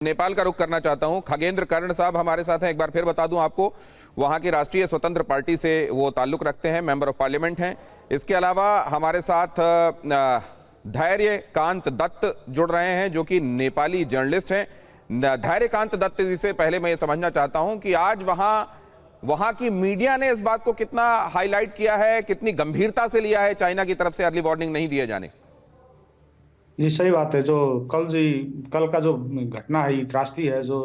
नेपाल का रुख करना चाहता हूं। खगेंद्र कर्ण साहब हमारे साथ हैं। एक बार फिर बता दूं आपको, वहां की राष्ट्रीय स्वतंत्र पार्टी से वो ताल्लुक रखते हैं, मेंबर ऑफ पार्लियामेंट हैं। इसके अलावा हमारे साथ धैर्यकांत दत्त जुड़ रहे हैं, जो कि नेपाली जर्नलिस्ट हैं। धैर्यकांत दत्त जी से पहले मैं ये समझना चाहता हूं कि आज वहां की मीडिया ने इस बात को कितना हाईलाइट किया है, कितनी गंभीरता से लिया है चाइना की तरफ से अर्ली वार्निंग नहीं दिए जाने। जी सही बात है। जो कल का जो घटना है, ये त्रासदी है। जो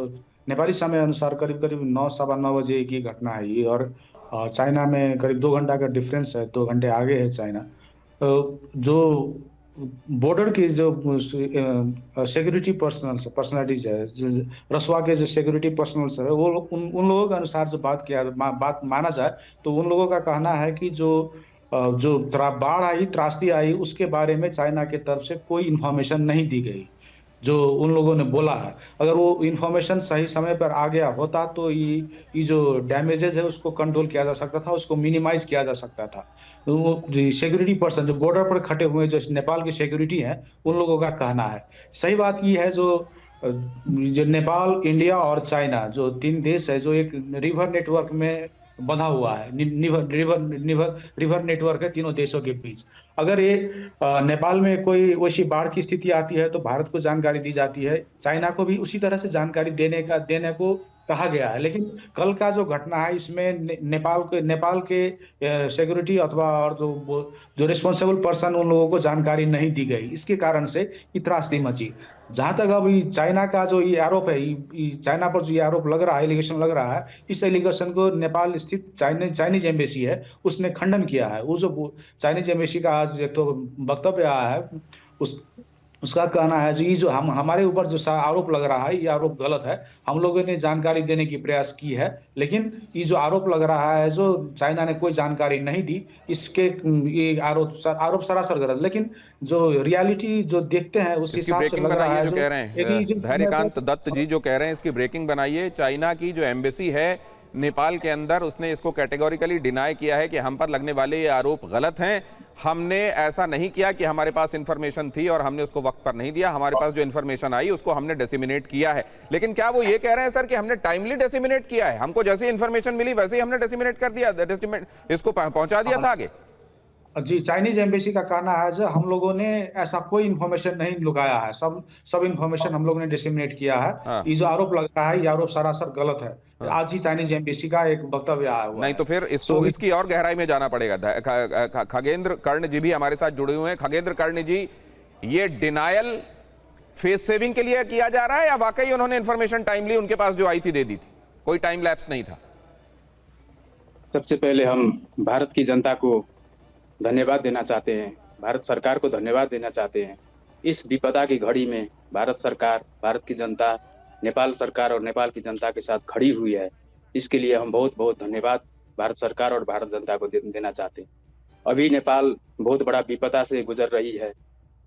नेपाली समय अनुसार करीब करीब 9 सवा 9 बजे की घटना है ये। और चाइना में करीब 2 घंटा का डिफरेंस है, 2 घंटे आगे है चाइना। जो बॉर्डर की जो सिक्योरिटी पर्सनलिटीज है, रसवा के जो सिक्योरिटी पर्सनल्स है, वो उन लोगों के अनुसार जो बात माना जाए तो उन लोगों का कहना है कि जो बाढ़ आई, त्रासदी आई, उसके बारे में चाइना की तरफ से कोई इन्फॉर्मेशन नहीं दी गई। जो उन लोगों ने बोला है, अगर वो इन्फॉर्मेशन सही समय पर आ गया होता तो ये जो डैमेजेस है उसको कंट्रोल किया जा सकता था, उसको मिनिमाइज किया जा सकता था। तो वो सिक्योरिटी पर्सन जो बॉर्डर पर खड़े हुए जो नेपाल की सिक्योरिटी है, उन लोगों का कहना है। सही बात ये है, जो नेपाल, इंडिया और चाइना जो 3 देश है, जो एक रिवर नेटवर्क में बंधा हुआ है। रिवर नेटवर्क है तीनों देशों के बीच। अगर ये नेपाल में कोई वैसी बाढ़ की स्थिति आती है तो भारत को जानकारी दी जाती है, चाइना को भी उसी तरह से जानकारी देने को कहा गया है। लेकिन कल का जो घटना है, इसमें नेपाल के सिक्योरिटी अथवा और जो रिस्पॉन्सिबल पर्सन, उन लोगों को जानकारी नहीं दी गई। इसके कारण से ये त्रासदी मची। जहां तक अभी चाइना का जो ये आरोप है, चाइना पर जो ये आरोप लग रहा है, एलिगेशन लग रहा है, इस एलिगेशन को नेपाल स्थित चाइनीज एम्बेसी है, उसने खंडन किया है। वो जो चाइनीज एम्बेसी का आज एक तो वक्तव्य आया है, उसका कहना है जी, जो हमारे ऊपर जो आरोप लग रहा है, ये आरोप गलत है। हम लोगों ने जानकारी देने की प्रयास की है, लेकिन ये जो आरोप लग रहा है, जो चाइना ने कोई जानकारी नहीं दी, इसके ये आरोप सरासर गलत। लेकिन जो रियलिटी जो देखते हैं उस हिसाब से लग रहा है, जो कह रहे हैं धैर्यकांत दत्त जी जो कह रहे हैं, इसकी ब्रेकिंग बनाइए। चाइना की जो एम्बेसी है नेपाल के अंदर, उसने इसको कैटेगोरिकली डिनाई किया है कि हम पर लगने वाले ये आरोप गलत हैं। हमने ऐसा नहीं किया कि हमारे पास इंफॉर्मेशन थी और हमने उसको वक्त पर नहीं दिया। हमारे पास जो इंफॉर्मेशन आई उसको हमने डिसेमिनेट किया है। लेकिन क्या वो ये कह रहे हैं सर कि हमने टाइमली डिसेमिनेट किया है? हमको जैसी इंफॉर्मेशन मिली वैसे ही हमने डिसेमिनेट कर दिया, इसको पहुंचा दिया था आगे? जी, चाइनीज एम्बेसी का कहना है जो हम लोगों ने ऐसा कोई इन्फॉर्मेशन नहीं लुकाया है, सब इन्फॉर्मेशन हम लोगों ने डिसेमिनेट किया है। हाँ। ये जो आरोप लग रहा है, ये आरोप सरासर गलत है। हाँ। आज ही चाइनीज एम्बेसी का एक वक्तव्य आया हुआ नहीं है। तो फिर इसकी और गहराई में जाना पड़ेगा। खगेंद्र कर्ण जी भी हमारे साथ जुड़े हुए हैं। खगेंद्र कर्ण जी, ये डिनायल फेस सेविंग के लिए किया जा रहा है या वाकई उन्होंने इंफॉर्मेशन टाइमली उनके पास जो आई थी दे दी थी, कोई टाइम लैप्स नहीं था? सबसे पहले हम भारत की जनता को धन्यवाद देना चाहते हैं, भारत सरकार को धन्यवाद देना चाहते हैं। इस विपदा की घड़ी में भारत सरकार, भारत की जनता, नेपाल सरकार और नेपाल की जनता के साथ खड़ी हुई है। इसके लिए हम बहुत बहुत धन्यवाद भारत सरकार और भारत जनता को देना चाहते हैं। अभी नेपाल बहुत बड़ा विपदा से गुजर रही है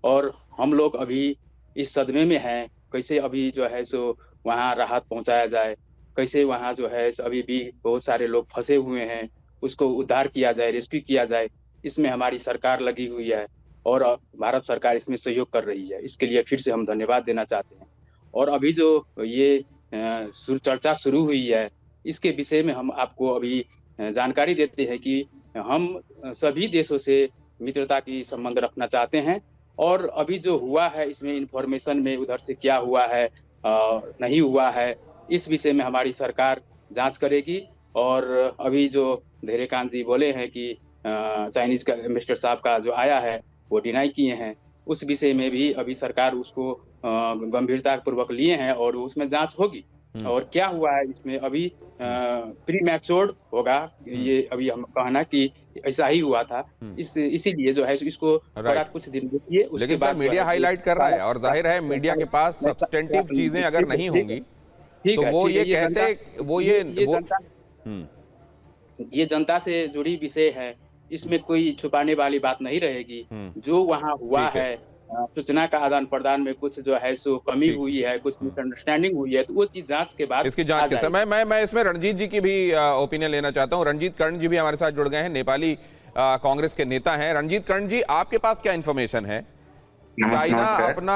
और हम लोग अभी इस सदमे में हैं, कैसे अभी जो है सो वहाँ राहत पहुँचाया जाए, कैसे वहाँ जो है अभी भी बहुत सारे लोग फंसे हुए हैं, उसको उद्धार किया जाए, रेस्क्यू किया जाए। इसमें हमारी सरकार लगी हुई है और भारत सरकार इसमें सहयोग कर रही है। इसके लिए फिर से हम धन्यवाद देना चाहते हैं। और अभी जो ये चर्चा शुरू हुई है, इसके विषय में हम आपको अभी जानकारी देते हैं कि हम सभी देशों से मित्रता की संबंध रखना चाहते हैं। और अभी जो हुआ है, इसमें इंफॉर्मेशन में उधर से क्या हुआ है, नहीं हुआ है, इस विषय में हमारी सरकार जांच करेगी। और अभी जो धैर्यकांत जी बोले हैं कि चाइनीज का एम्बेसडर साहब का जो आया है वो डिनाई किए हैं, उस विषय में भी अभी सरकार उसको गंभीरता पूर्वक लिए हैं और उसमें जांच होगी। और क्या हुआ है इसमें अभी प्री मैच्योर्ड होगा, ये अभी हम कहना कि ऐसा ही हुआ था। इसीलिए जो है इसको थोड़ा कुछ दिन देखिए, उसके बाद मीडिया हाईलाइट कर रहा है और जाहिर है मीडिया के पास सब्सटेंटिव चीजें अगर नहीं होंगी तो वो ये कहते ये जनता से जुड़ी विषय है, इसमें कोई छुपाने वाली बात नहीं रहेगी। जो वहाँ हुआ है, सूचना का आदान प्रदान में कुछ जो है सो कमी हुई है, कुछ मिसअंडरस्टैंडिंग हुई है, तो वो चीज जांच के बाद, इसकी जांच के समय मैं इसमें रणजीत जी की भी ओपिनियन लेना चाहता हूं। रणजीत कर्ण जी भी हमारे साथ जुड़ गए हैं, नेपाली कांग्रेस के नेता हैं। रणजीत कर्ण जी, आपके पास क्या इंफॉर्मेशन है चाइना नमस्कार। अपना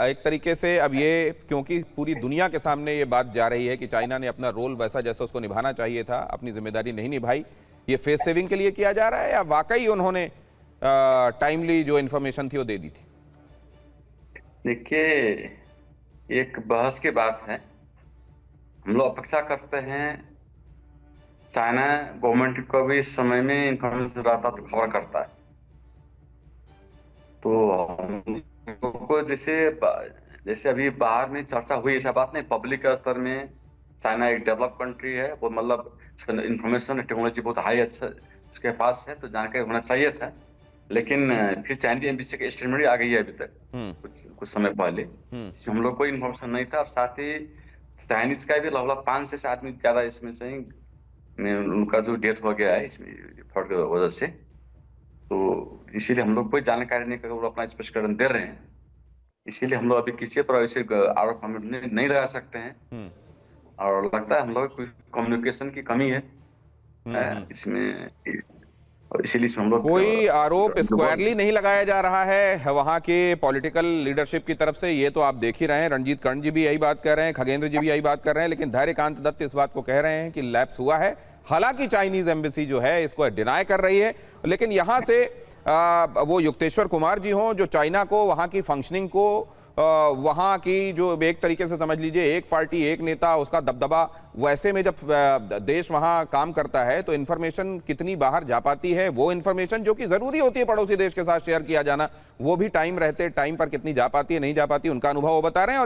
एक तरीके से अब ये, क्योंकि पूरी दुनिया के सामने ये बात जा रही है कि चाइना ने अपना रोल वैसा जैसा उसको निभाना चाहिए था, अपनी जिम्मेदारी नहीं निभाई, ये फेस सेविंग के लिए किया जा रहा है या वाकई उन्होंने टाइमली जो इन्फॉर्मेशन थी वो दे दी थी? देखिए, एक बहस की बात है। हम लोग अपेक्षा करते हैं चाइना गवर्नमेंट को भी इस समय में इंफॉर्मेशन रहता तो खबर करता है। तो हम लोग को जैसे अभी बाहर में चर्चा हुई, ऐसा बात नहीं। पब्लिक स्तर में चाइना एक डेवलप कंट्री है, बहुत मतलब इंफॉर्मेशन टेक्नोलॉजी बहुत हाई अच्छा उसके पास है, तो जानकारी होना चाहिए था। लेकिन फिर चाइनीज एम्बेसी की स्टेटमेंट आ गई है अभी तक, कुछ समय पहले। इसमें हम लोग कोई इन्फॉर्मेशन नहीं था। और साथ ही चाइनीज का भी लगभग 5 से 7 आदमी ज्यादा इसमें से उनका जो डेथ हो गया है इसमें फ्रॉड की वजह से। तो इसीलिए हम लोग कोई जानकारी नहीं कर, वो अपना स्पष्टीकरण दे रहे हैं। इसीलिए हम लोग अभी किसी पर ऐसे आरोप हम नहीं लगा सकते हैं। और लगता है हम लोग कोई कम्युनिकेशन की कमी है इसमें, और इसीलिए हम लोग कोई आरोप स्क्वायरली नहीं लगाया जा रहा है वहां के पॉलिटिकल लीडरशिप की तरफ से, ये तो आप देख ही रहे हैं। रणजीत कर्ण जी भी यही बात कर रहे हैं, खगेंद्र जी भी यही बात कर रहे हैं, लेकिन धैर्यकांत दत्त इस बात को कह रहे हैं कि लैप्स हुआ है। हालांकि चाइनीज एम्बेसी जो है इसको डिनाई कर रही है, लेकिन यहां से वो युक्तेश्वर कुमार जी हों जो चाइना को, वहां की फंक्शनिंग को, वहां की जो एक तरीके से समझ लीजिए एक पार्टी एक नेता उसका दबदबा, वैसे में जब देश वहां काम करता है तो इन्फॉर्मेशन कितनी बाहर जा पाती है, वो इन्फॉर्मेशन जो कि जरूरी होती है पड़ोसी देश के साथ शेयर किया जाना, वो भी टाइम रहते टाइम पर कितनी जा पाती है नहीं जा पाती, उनका अनुभव वो बता रहे हैं।